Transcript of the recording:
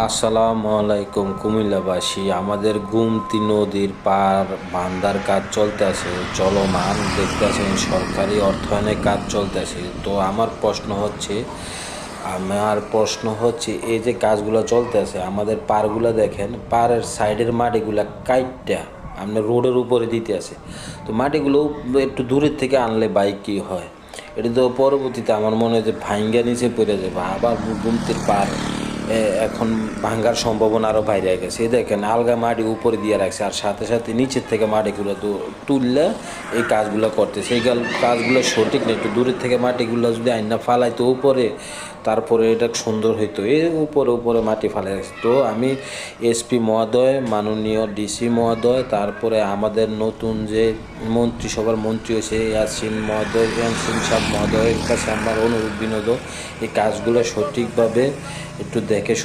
আসসালামু আলাইকুম কুমিল্লাবাসী। আমাদের গুমতি নদীর পার বান্ধার কাজ চলতেছে, চলমান দেখতেছেন, সরকারি অর্থায়নে কাজ চলতেছে। তো আমার প্রশ্ন হচ্ছে এই যে কাজগুলো চলতেছে, আমাদের পারগুলো দেখেন, পাড়ের সাইডের মাটিগুলা কাইটটা আপনার রোডের উপরে দিতে আছে। তো মাটিগুলো একটু দূরের থেকে আনলে বাইক কি হয়, এটা তো পরবর্তীতে আমার মনে হয় যে ভাইঙ্গা নিচে পড়ে যাবে। আবার গুমতির পার এখন ভাঙ্গার সম্ভাবনা আরও বাইরে গেছে। এই দেখেন আলগা মাটি উপরে দিয়ে রাখছে, আর সাথে সাথে নিচের থেকে মাটিগুলো তুললে এই কাজগুলো করতেছে। এই কাজগুলো সঠিক না। একটু দূরের থেকে মাটিগুলো যদি আইনা ফালাইতো উপরে, তারপরে এটা সুন্দর হইতো। এই উপরে উপরে মাটি ফালাই রাখছে। তো আমি এসপি মহোদয়, মাননীয় ডিসি মহোদয়, তারপরে আমাদের নতুন যে মন্ত্রিসভার মন্ত্রী হয়েছে ইয়াসিন মহোদয়, ইয়াসিন সাহেব মহোদয়ের কাছে আমার অনুরোধ বিনোদন, এই কাজগুলো সঠিকভাবে একটু দেখে